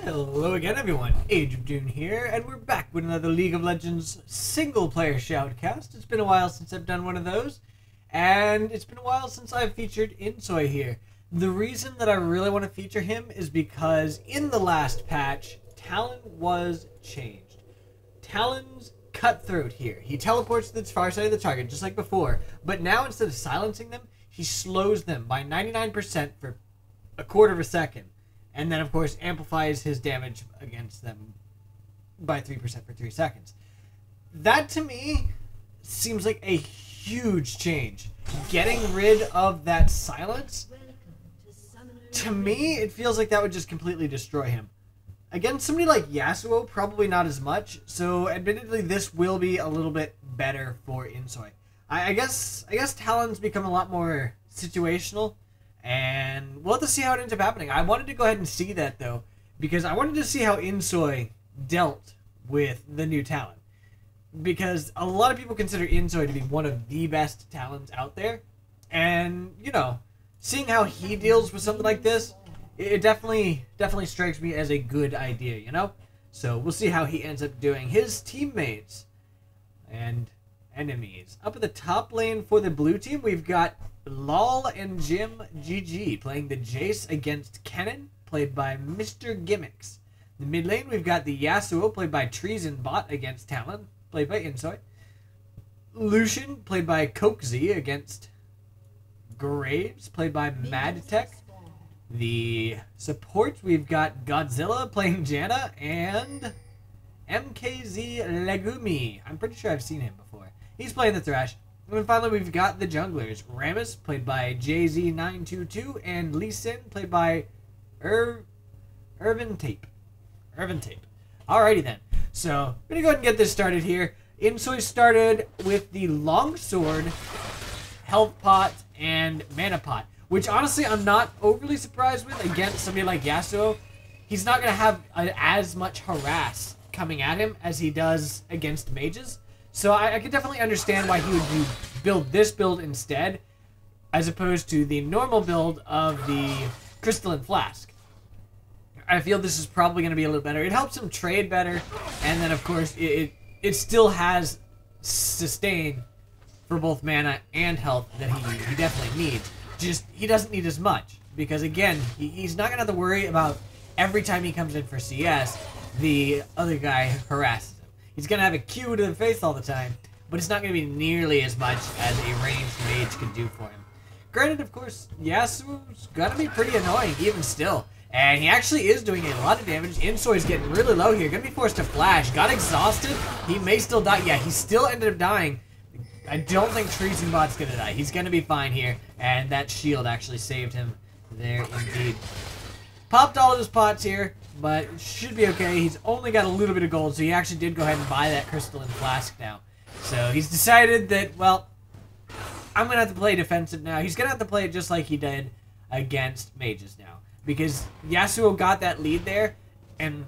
Hello again everyone, Age of Dune here, and we're back with another League of Legends single-player shoutcast. It's been a while since I've done one of those, and it's been a while since I've featured Insoy here. The reason that I really want to feature him is because in the last patch, Talon was changed. Talon's cutthroat here. He teleports to the far side of the target, just like before, but now instead of silencing them, he slows them by 99% for a quarter of a second. And then, of course, amplifies his damage against them by 3% for 3 seconds. That, to me, seems like a huge change. Getting rid of that silence, to me, it feels like that would just completely destroy him. Against somebody like Yasuo, probably not as much. So, admittedly, this will be a little bit better for Insoy. I guess Talon's become a lot more situational. And we'll have to see how it ends up happening. I wanted to go ahead and see that, though, because I wanted to see how Insoy dealt with the new Talon. Because a lot of people consider Insoy to be one of the best Talons out there. And, you know, seeing how he deals with something like this, it definitely strikes me as a good idea, you know? So we'll see how he ends up doing. His teammates and enemies. Up at the top lane for the blue team, we've got Lol and Jim GG playing the Jace against Kennen, played by Mr. Gimmicks. In the mid lane, we've got the Yasuo, played by Treason Bot, against Talon, played by Insoy. Lucian, played by Cokezy, against Graves, played by Madtech. The supports, we've got Godzilla playing Janna, and MKZ Legumi. I'm pretty sure I've seen him before. He's playing the Thresh. And then finally, we've got the junglers. Rammus, played by JZ922, and Lee Sin, played by Irvin Tape. Alrighty then. So, I'm going to go ahead and get this started here. Insoy started with the Longsword, Health Pot, and Mana Pot, which honestly I'm not overly surprised with against somebody like Yasuo. He's not going to have as much harass coming at him as he does against mages. So I could definitely understand why he would build this build instead, as opposed to the normal build of the Crystalline Flask. I feel this is probably going to be a little better. It helps him trade better, and then of course it still has sustain for both mana and health that he definitely needs. Just he doesn't need as much, because again, he's not going to have to worry about every time he comes in for CS, the other guy harasses him. He's going to have a Q to the face all the time, but it's not going to be nearly as much as a ranged mage could do for him. Granted, of course, Yasuo's going to be pretty annoying, even still. And he actually is doing a lot of damage. Insoy's getting really low here. Going to be forced to flash. Got exhausted. He may still die. Yeah, he still ended up dying. I don't think Treason Bot's going to die. He's going to be fine here. And that shield actually saved him there indeed. Popped all of his pots here, but it should be okay. He's only got a little bit of gold, so he actually did go ahead and buy that Crystalline Flask now. So he's decided that, well, I'm going to have to play defensive now. He's going to have to play it just like he did against mages now, because Yasuo got that lead there, and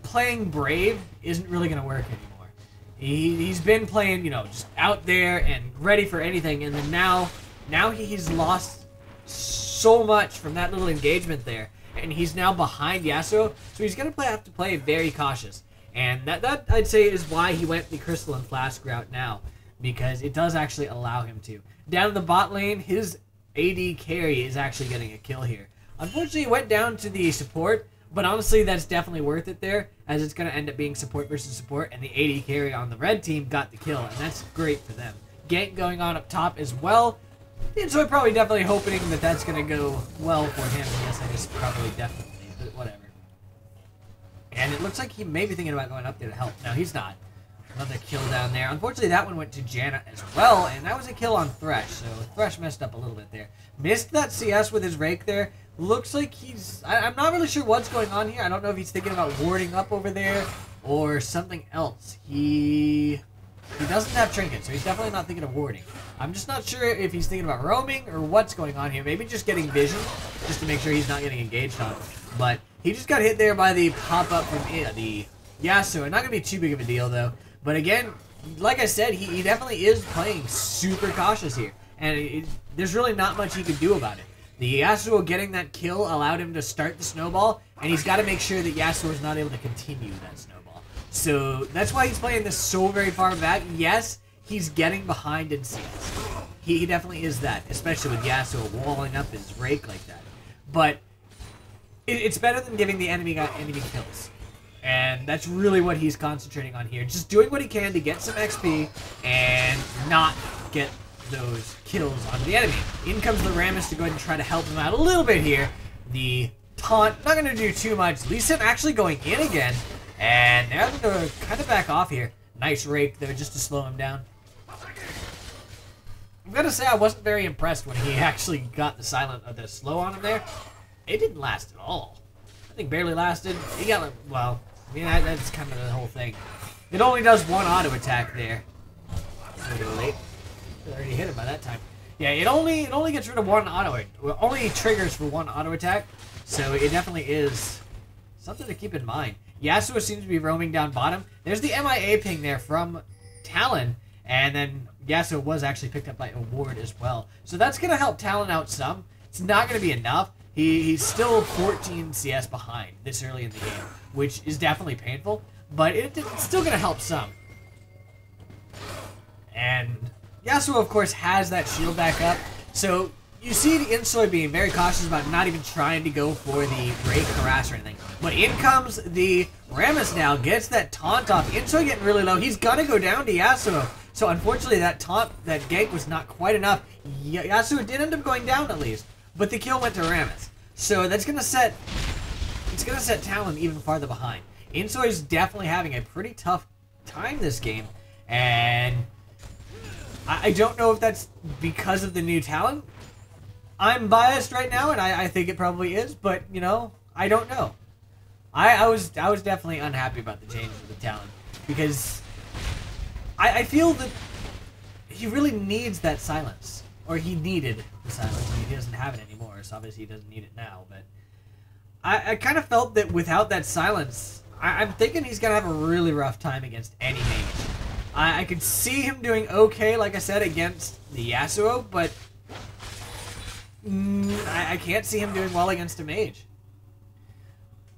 playing Brave isn't really going to work anymore. He's been playing, you know, just out there and ready for anything, and then now he's lost so much from that little engagement there. And he's now behind Yasuo, so he's going to have to play very cautious. And that I'd say is why he went the Crystalline Flask route now, because it does actually allow him to. Down in the bot lane, his AD carry is actually getting a kill here. Unfortunately, he went down to the support, but honestly, that's definitely worth it there, as it's going to end up being support versus support, and the AD carry on the red team got the kill, and that's great for them. Gank going on up top as well. So probably definitely hoping that that's going to go well for him. Yes, I just probably definitely, but whatever. And it looks like he may be thinking about going up there to help. No, he's not. Another kill down there. Unfortunately, that one went to Janna as well, and that was a kill on Thresh, so Thresh messed up a little bit there. Missed that CS with his rake there. Looks like he's... I'm not really sure what's going on here. I don't know if he's thinking about warding up over there or something else. He doesn't have trinkets, so he's definitely not thinking of warding. I'm just not sure if he's thinking about roaming or what's going on here. Maybe just getting vision, just to make sure he's not getting engaged on. But he just got hit there by the pop-up from the Yasuo. Not going to be too big of a deal, though. But again, like I said, he definitely is playing super cautious here. And there's really not much he could do about it. The Yasuo getting that kill allowed him to start the snowball, and he's got to make sure that Yasuo is not able to continue that snowball. So that's why he's playing this so very far back. Yes, he's getting behind in CS. He definitely is that, especially with Yasuo walling up his rake like that. But it's better than giving the enemy kills. And that's really what he's concentrating on here. Just doing what he can to get some XP and not get those kills onto the enemy. In comes the Rammus to go ahead and try to help him out a little bit here. The taunt, not going to do too much. Lee Sin actually going in again. And they're going to kind of back off here. Nice rake there just to slow him down. I'm going to say I wasn't very impressed when he actually got the slow on him there. It didn't last at all. I think barely lasted. He got, well, I mean, that's kind of the whole thing. It only does one auto attack there. A little late. I already hit him by that time. Yeah, it only gets rid of one only triggers for one auto attack. So it definitely is something to keep in mind. Yasuo seems to be roaming down bottom. There's the MIA ping there from Talon, and then Yasuo was actually picked up by a ward as well. So that's going to help Talon out some. It's not going to be enough. He's still 14 CS behind this early in the game, which is definitely painful, but it's still going to help some. And Yasuo, of course, has that shield back up, so you see the Insoy being very cautious about not even trying to go for the Rake harass or anything. But in comes the Rammus now, gets that taunt off. Insoy getting really low. He's going to go down to Yasuo. So unfortunately, that taunt, that gank was not quite enough. Yasuo did end up going down at least, but the kill went to Rammus. So that's going to set, it's going to set Talon even farther behind. Insoy is definitely having a pretty tough time this game, and I don't know if that's because of the new Talon. I'm biased right now, and I think it probably is, but, you know, I don't know. I was definitely unhappy about the change of the Talon, because I feel that he really needs that silence. Or he needed the silence, and he doesn't have it anymore, so obviously he doesn't need it now, but I kind of felt that without that silence, I'm thinking he's going to have a really rough time against any mage. I could see him doing okay, like I said, against the Yasuo, but I can't see him doing well against a mage.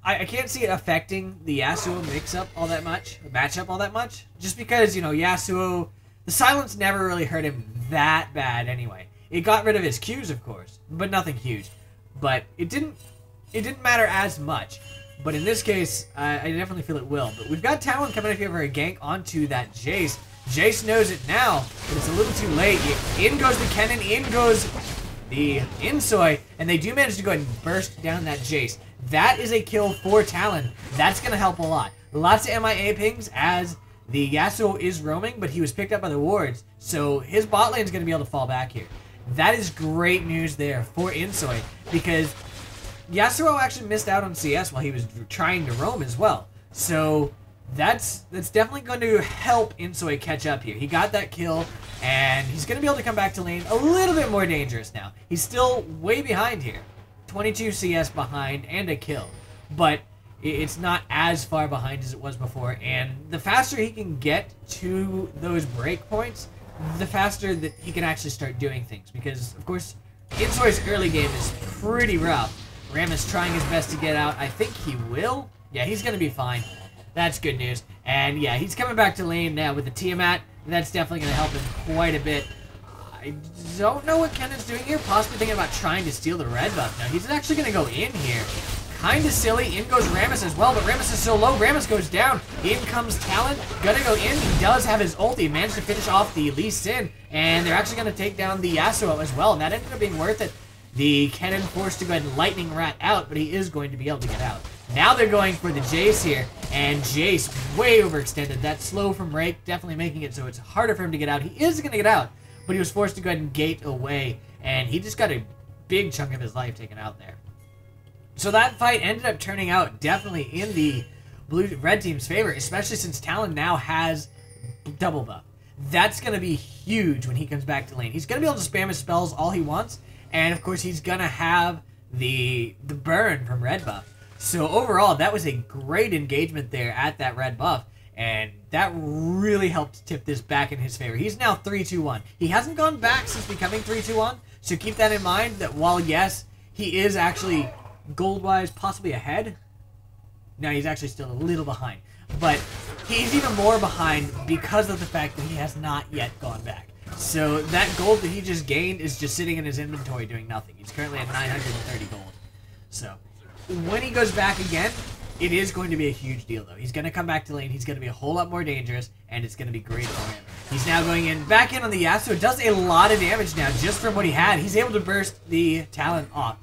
I can't see it affecting the Yasuo matchup all that much, just because, you know, Yasuo, the silence never really hurt him that bad anyway. It got rid of his Qs, of course, but nothing huge. But it didn't matter as much. But in this case, I definitely feel it will. But we've got Talon coming up here for a gank onto that Jace. Jace knows it now, but it's a little too late. In goes the Kennen, in goes the Insoy, and they do manage to go ahead and burst down that Jace. That is a kill for Talon. That's going to help a lot. Lots of MIA pings as the Yasuo is roaming, but he was picked up by the wards, so his bot lane is going to be able to fall back here. That is great news there for Insoy, because Yasuo actually missed out on CS while he was trying to roam as well. So that's definitely going to help Insoy catch up here. He got that kill, and he's going to be able to come back to lane a little bit more dangerous now. He's still way behind here. 22 CS behind and a kill. But it's not as far behind as it was before, and the faster he can get to those break points, the faster that he can actually start doing things. Because, of course, Insoy's early game is pretty rough. Rammus trying his best to get out. I think he will. Yeah, he's going to be fine. That's good news. And, yeah, he's coming back to lane now with the Tiamat. That's definitely going to help him quite a bit. I don't know what Kennen's doing here. Possibly thinking about trying to steal the red buff. Now, he's actually going to go in here. Kind of silly. In goes Rammus as well, but Rammus is so low. Rammus goes down. In comes Talon. Gonna go in. He does have his ult. He managed to finish off the Lee Sin, and they're actually going to take down the Yasuo as well, and that ended up being worth it. The Kennen forced to go ahead and Lightning Rat out, but he is going to be able to get out. Now they're going for the Jace here, and Jace way overextended. That slow from Rake definitely making it so it's harder for him to get out. He is going to get out, but he was forced to go ahead and gate away, and he just got a big chunk of his life taken out there. So that fight ended up turning out definitely in the red team's favor, especially since Talon now has double buff. That's going to be huge when he comes back to lane. He's going to be able to spam his spells all he wants, and of course he's going to have the burn from red buff. So overall, that was a great engagement there at that red buff, And that really helped tip this back in his favor. He's now 3-2-1. He hasn't gone back since becoming 3-2-1, so keep that in mind that while, yes, he is actually gold-wise possibly ahead, no, he's actually still a little behind. But he's even more behind because of the fact that he has not yet gone back. So that gold that he just gained is just sitting in his inventory doing nothing. He's currently at 930 gold. So when he goes back again, it is going to be a huge deal, though. He's going to come back to lane. He's going to be a whole lot more dangerous, and it's going to be great for him. He's now going in, back in on the Yasuo. Does a lot of damage now just from what he had. He's able to burst the Talon off.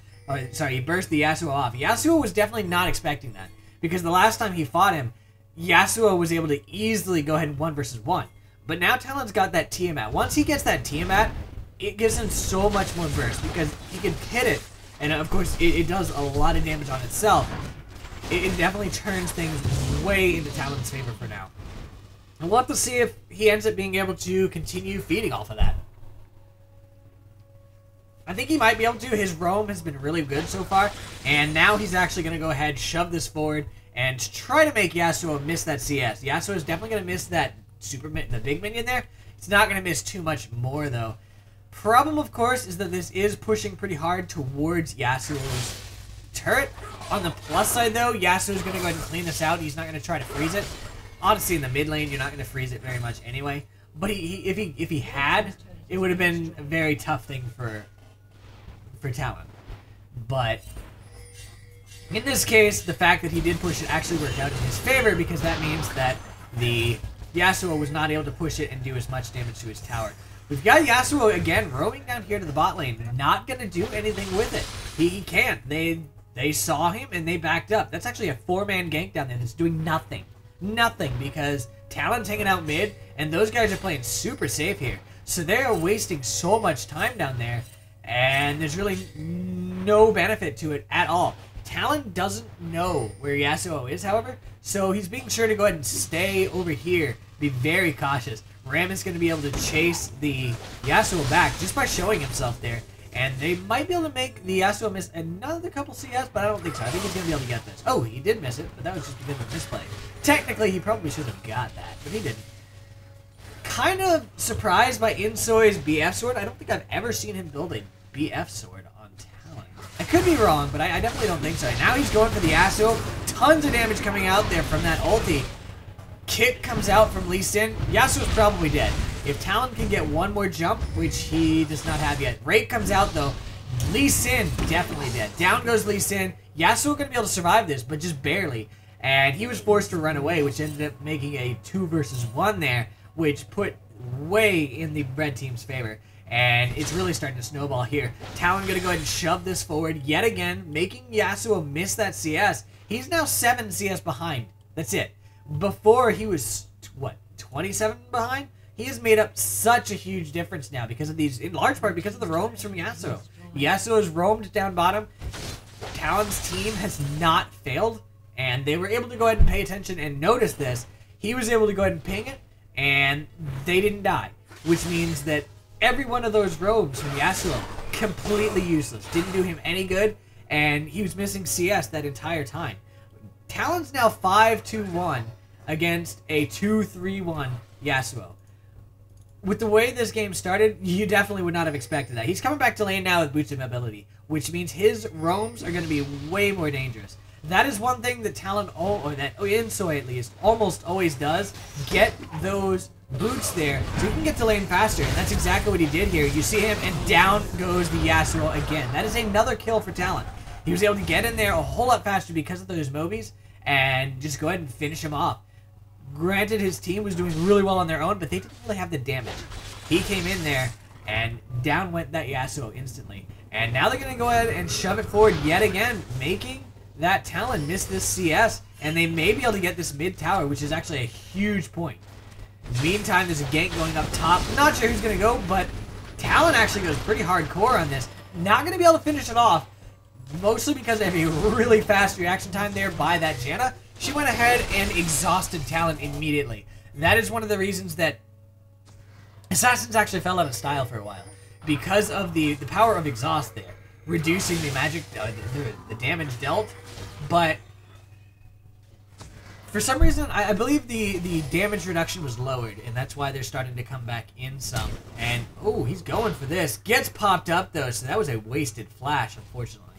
He burst the Yasuo off. Yasuo was definitely not expecting that, because the last time he fought him, Yasuo was able to easily go ahead and 1 versus 1. But now Talon's got that Tiamat. Once he gets that Tiamat, it gives him so much more burst, because he can hit it, and of course it does a lot of damage on itself. It definitely turns things way into Talon's favor for now. And we'll have to see if he ends up being able to continue feeding off of that. I think he might be able to. His roam has been really good so far, and now he's actually going to go ahead, shove this forward, and try to make Yasuo miss that CS. Yasuo is definitely going to miss that the big minion there. It's not going to miss too much more, though. Problem, of course, is that this is pushing pretty hard towards Yasuo's turret. On the plus side, though, Yasuo's going to go ahead and clean this out. He's not going to try to freeze it. Honestly, in the mid lane, you're not going to freeze it very much anyway. But if he had, it would have been a very tough thing for Talon. But in this case, the fact that he did push it actually worked out in his favor, because that means that the Yasuo was not able to push it and do as much damage to his tower. We've got Yasuo again roaming down here to the bot lane, not going to do anything with it. He can't. They saw him and they backed up. That's actually a 4-man gank down there that's doing nothing. Nothing, because Talon's hanging out mid, and those guys are playing super safe here. So they're wasting so much time down there, and there's really no benefit to it at all. Talon doesn't know where Yasuo is, however, so he's being sure to go ahead and stay over here. Be very cautious. Ram is going to be able to chase the Yasuo back just by showing himself there. And they might be able to make the Yasuo miss another couple CS, but I don't think so. I think he's going to be able to get this. Oh, he did miss it, but that was just because of misplay. Technically, he probably should have got that, but he didn't. Kind of surprised by Insoy's BF sword. I don't think I've ever seen him build a BF sword on Talon. I could be wrong, but I definitely don't think so. Now he's going for the Yasuo. Tons of damage coming out there from that ulti. Kick comes out from Lee Sin. Yasuo's probably dead. If Talon can get one more jump, which he does not have yet. Rake comes out, though. Lee Sin, definitely dead. Down goes Lee Sin. Yasuo going to be able to survive this, but just barely. And he was forced to run away, which ended up making a 2 versus 1 there, which put way in the red team's favor. And it's really starting to snowball here. Talon going to go ahead and shove this forward yet again, making Yasuo miss that CS. He's now 7 CS behind. That's it. Before he was, what, 27 behind? He has made up such a huge difference now because of these, in large part because of the roams from Yasuo. Yasuo has roamed down bottom. Talon's team has not failed, and they were able to go ahead and pay attention and notice this. He was able to go ahead and ping it, and they didn't die, which means that every one of those roams from Yasuo, completely useless. Didn't do him any good, and he was missing CS that entire time. Talon's now 5-2-1 against a 2-3-1 Yasuo. With the way this game started, you definitely would not have expected that. He's coming back to lane now with boosted mobility, which means his roams are going to be way more dangerous. That is one thing that Talon, or that Insoy at least, almost always does. Get those boots there so he can get to lane faster, and that's exactly what he did here. You see him, and down goes the Yasuo again. That is another kill for Talon. He was able to get in there a whole lot faster because of those mobies, and just go ahead and finish him off. Granted, his team was doing really well on their own, but they didn't really have the damage. He came in there, and down went that Yasuo instantly. And now they're going to go ahead and shove it forward yet again, making that Talon miss this CS, and they may be able to get this mid tower, which is actually a huge point. Meantime, there's a gank going up top. Not sure who's going to go, but Talon actually goes pretty hardcore on this. Not going to be able to finish it off, mostly because they have a really fast reaction time there by that Janna. She went ahead and exhausted Talon immediately. That is one of the reasons that Assassins actually fell out of style for a while, because of the power of exhaust there, reducing the magic, the damage dealt. But For some reason, I believe the damage reduction was lowered, and that's why they're starting to come back in some. And, oh, he's going for this. Gets popped up, though, so that was a wasted flash, unfortunately.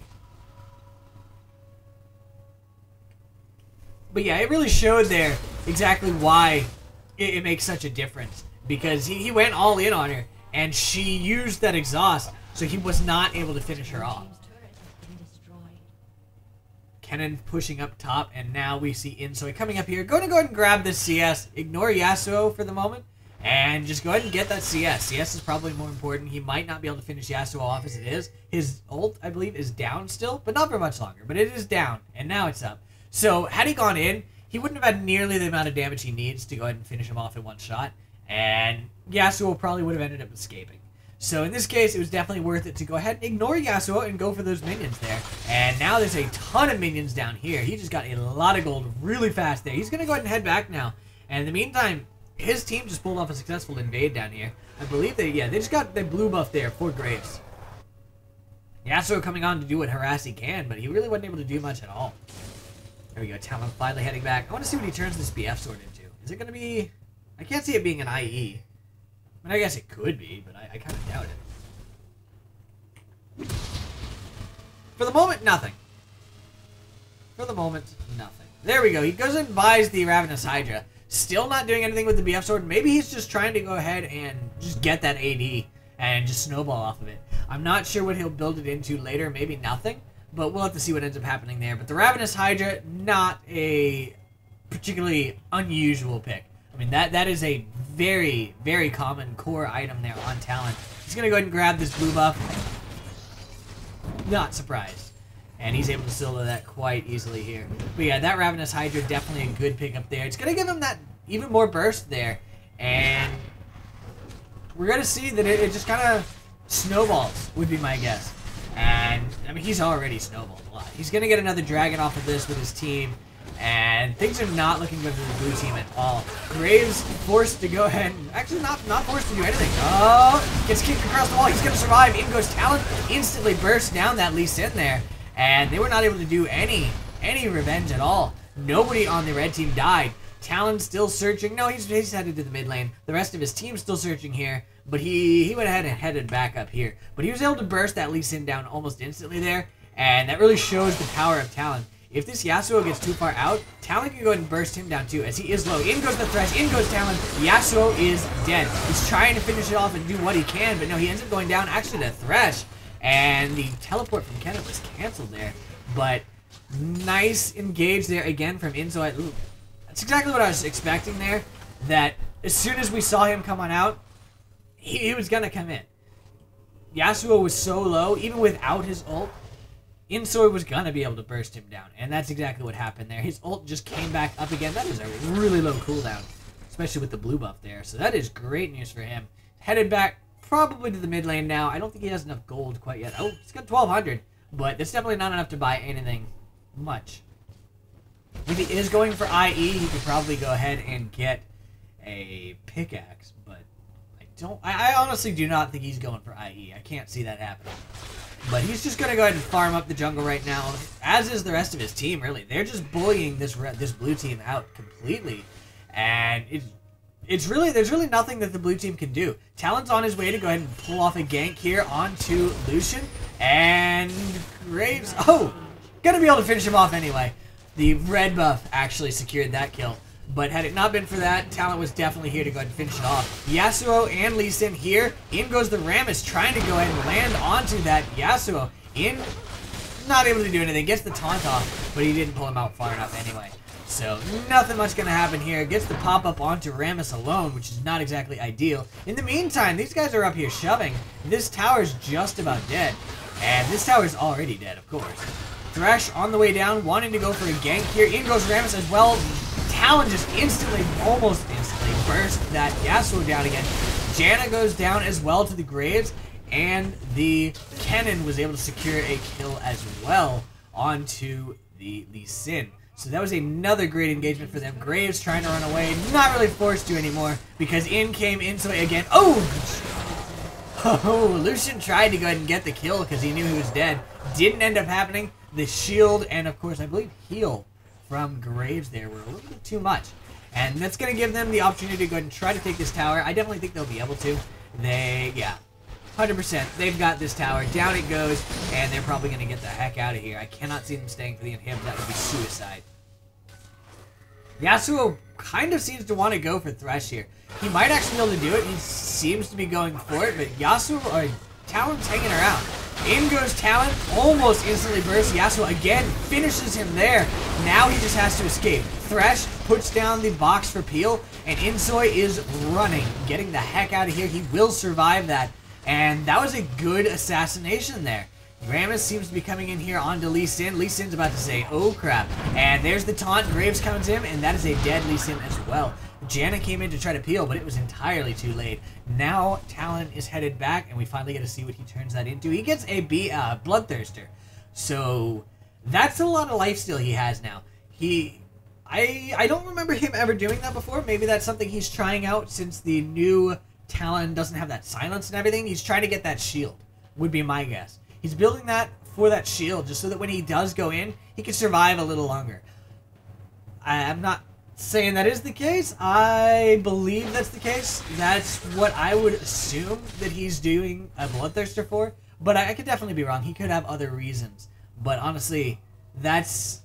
But yeah, it really showed there exactly why it makes such a difference. Because he went all in on her, and she used that exhaust, so he was not able to finish her off. Kennen pushing up top, and now we see Insoy coming up here. Going to go ahead and grab this CS. Ignore Yasuo for the moment, and just go ahead and get that CS. CS is probably more important. He might not be able to finish Yasuo off as it is. His ult, I believe, is down still, but not for much longer. But it is down, and now it's up. So, had he gone in, he wouldn't have had nearly the amount of damage he needs to go ahead and finish him off in one shot, and Yasuo probably would have ended up escaping. So in this case, it was definitely worth it to go ahead and ignore Yasuo and go for those minions there. And now there's a ton of minions down here. He just got a lot of gold really fast there. He's going to go ahead and head back now. And in the meantime, his team just pulled off a successful invade down here. I believe they just got the blue buff there for Graves. Yasuo coming on to do what harass he can, but he really wasn't able to do much at all. There we go, Talon finally heading back. I want to see what he turns this BF sword into. Is it going to be... I can't see it being an IE. I mean, I guess it could be, but I kind of doubt it. For the moment, nothing. For the moment, nothing. There we go. He goes and buys the Ravenous Hydra. Still not doing anything with the BF sword. Maybe he's just trying to go ahead and just get that AD and just snowball off of it. I'm not sure what he'll build it into later. Maybe nothing, but we'll have to see what ends up happening there. But the Ravenous Hydra, not a particularly unusual pick. I mean, that is a very, very common core item there on Talon. He's going to go ahead and grab this blue buff. Not surprised. And he's able to solo that quite easily here. But yeah, that Ravenous Hydra, definitely a good pickup there. It's going to give him that even more burst there. And we're going to see that it just kind of snowballs, would be my guess. And, I mean, he's already snowballed a lot. He's going to get another dragon off of this with his team. And things are not looking good for the blue team at all. Graves forced to go ahead and... Actually, not forced to do anything. Oh, gets kicked across the wall. He's going to survive. In goes Talon. Instantly bursts down that Lee Sin there. And they were not able to do any revenge at all. Nobody on the red team died. Talon still searching. No, he's headed to the mid lane. The rest of his team's still searching here. But he went ahead and headed back up here. But he was able to burst that Lee Sin down almost instantly there. And that really shows the power of Talon. If this Yasuo gets too far out, Talon can go ahead and burst him down too, as he is low. In goes the Thresh, in goes Talon. Yasuo is dead. He's trying to finish it off and do what he can, but no, he ends up going down actually to Thresh. And the teleport from Kennen was canceled there. But nice engage there again from Insoy. Ooh, that's exactly what I was expecting there. That as soon as we saw him come on out, he was going to come in. Yasuo was so low, even without his ult. Insoy was going to be able to burst him down, and that's exactly what happened there. His ult just came back up again. That is a really low cooldown, especially with the blue buff there. So that is great news for him. Headed back probably to the mid lane now. I don't think he has enough gold quite yet. Oh, he's got 1,200, but that's definitely not enough to buy anything much. If he is going for IE, he could probably go ahead and get a pickaxe, but I honestly do not think he's going for IE. I can't see that happening. But he's just going to go ahead and farm up the jungle right now, as is the rest of his team, really. They're just bullying this blue team out completely. And there's really nothing that the blue team can do. Talon's on his way to go ahead and pull off a gank here onto Lucian. And Graves, oh, going to be able to finish him off anyway. The red buff actually secured that kill. But had it not been for that, Talon was definitely here to go ahead and finish it off. Yasuo and Lee Sin here. In goes the Rammus, trying to go ahead and land onto that Yasuo. In, not able to do anything. Gets the taunt off, but he didn't pull him out far enough anyway. So, nothing much going to happen here. Gets the pop-up onto Rammus alone, which is not exactly ideal. In the meantime, these guys are up here shoving. This tower's just about dead. And this tower's already dead, of course. Thresh on the way down, wanting to go for a gank here. In goes Rammus as well. Talon just almost instantly burst that Yasuo down again. Janna goes down as well to the Graves, and the Kennen was able to secure a kill as well onto the Sin. So that was another great engagement for them. Graves trying to run away, not really forced to anymore, because in came Insoy again. Oh, Lucian tried to go ahead and get the kill because he knew he was dead. Didn't end up happening. The shield and, of course, I believe heal from Graves there were a little bit too much. And that's going to give them the opportunity to go ahead and try to take this tower. I definitely think they'll be able to. Yeah, 100%. They've got this tower. Down it goes, and they're probably going to get the heck out of here. I cannot see them staying for the inhib. That would be suicide. Yasuo kind of seems to want to go for Thresh here. He might actually be able to do it. He seems to be going for it, but Talon's hanging around. In goes Talon, almost instantly bursts. Yasuo again finishes him there. Now he just has to escape. Thresh puts down the box for Peel, and Insoy is running, getting the heck out of here. He will survive that, and that was a good assassination there. Rammus seems to be coming in here onto Lee Sin. Lee Sin's about to say, oh crap. And there's the taunt. Graves comes in, and that is a dead Lee Sin as well. Janna came in to try to peel, but it was entirely too late. Now Talon is headed back, and we finally get to see what he turns that into. He gets a Bloodthirster. So that's a lot of lifesteal he has now. I don't remember him ever doing that before. Maybe that's something he's trying out since the new Talon doesn't have that silence and everything. He's trying to get that shield, would be my guess. He's building that for that shield, just so that when he does go in, he can survive a little longer. I'm not saying that is the case. I believe that's the case. That's what I would assume that he's doing a Bloodthirster for. But I could definitely be wrong. He could have other reasons. But honestly, that's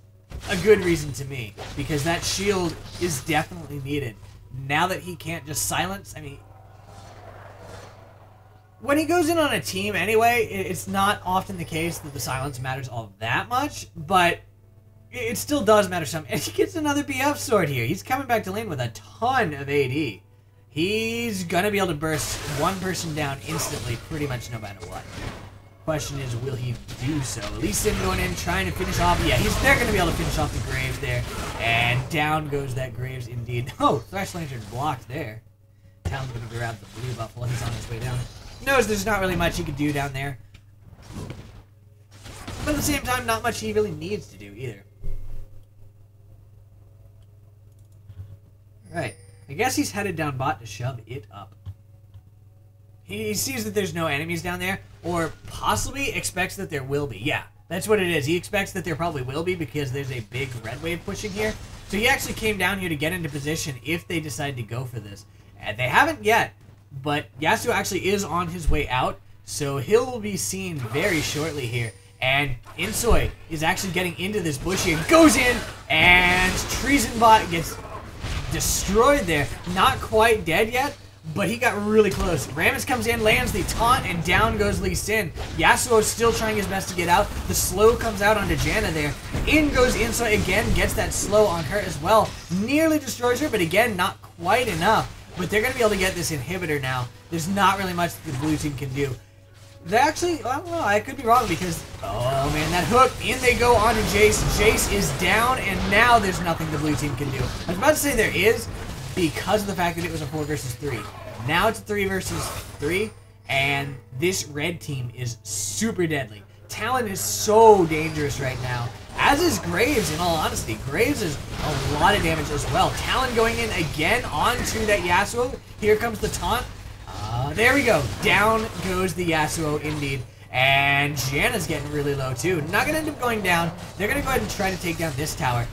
a good reason to me. Because that shield is definitely needed. Now that he can't just silence, I mean, when he goes in on a team anyway, it's not often the case that the silence matters all that much, but it still does matter some. And he gets another BF sword here. He's coming back to lane with a ton of AD. He's going to be able to burst one person down instantly, pretty much no matter what. Question is, will he do so? Lee Sin going in, trying to finish off. Yeah, they're going to be able to finish off the Graves there. And down goes that Graves indeed. Oh, Thresh Lantern blocked there. Talon's going to grab the blue buff while he's on his way down. Knows there's not really much he could do down there. But at the same time, not much he really needs to do either. Alright, I guess he's headed down bot to shove it up. He sees that there's no enemies down there, or possibly expects that there will be. Yeah, that's what it is. He expects that there probably will be because there's a big red wave pushing here. So he actually came down here to get into position if they decide to go for this. And they haven't yet. But Yasuo actually is on his way out, so he'll be seen very shortly here. And Insoy is actually getting into this bush here, goes in, and Treasonbot gets destroyed there. Not quite dead yet, but he got really close. Rammus comes in, lands the taunt, and down goes Lee Sin. Yasuo is still trying his best to get out. The slow comes out onto Janna there. In goes Insoy again, gets that slow on her as well. Nearly destroys her, but again, not quite enough. But they're going to be able to get this inhibitor now. There's not really much that the blue team can do. They actually, I don't know, I could be wrong because, oh man, that hook, in they go onto Jace. Jace is down, and now there's nothing the blue team can do. I was about to say there is, because of the fact that it was a 4 versus 3. Now it's a 3 versus 3, and this red team is super deadly. Talon is so dangerous right now. As is Graves, in all honesty. Graves is a lot of damage as well. Talon going in again onto that Yasuo. Here comes the taunt. There we go. Down goes the Yasuo indeed. And Janna's getting really low too. Not going to end up going down. They're going to go ahead and try to take down this tower.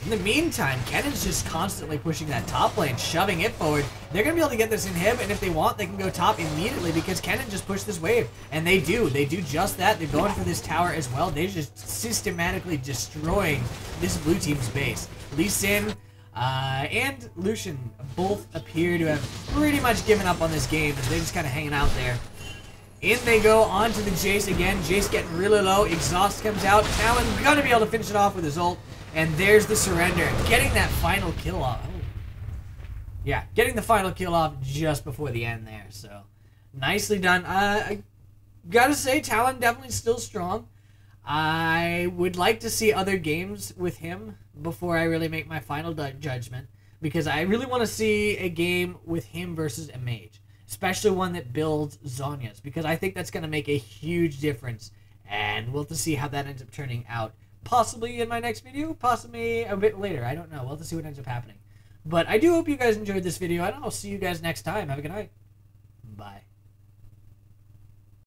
In the meantime, Kennan's just constantly pushing that top lane, shoving it forward. They're going to be able to get this inhib, and if they want, they can go top immediately because Kennan just pushed this wave. And they do. They do just that. They're going for this tower as well. They're just systematically destroying this blue team's base. Lee Sin and Lucian both appear to have pretty much given up on this game as they're just kind of hanging out there. In they go onto the Jace again. Jace getting really low. Exhaust comes out. Talon gonna be able to finish it off with his ult. And there's the surrender. Getting that final kill off. Oh. Yeah, getting the final kill off just before the end there. So, nicely done. I gotta say, Talon definitely still strong. I would like to see other games with him before I really make my final judgment. Because I really want to see a game with him versus a mage. Especially one that builds Zhonya's. Because I think that's going to make a huge difference. And we'll have to see how that ends up turning out. Possibly in my next video. Possibly a bit later. I don't know. We'll have to see what ends up happening. But I do hope you guys enjoyed this video. And I'll see you guys next time. Have a good night. Bye.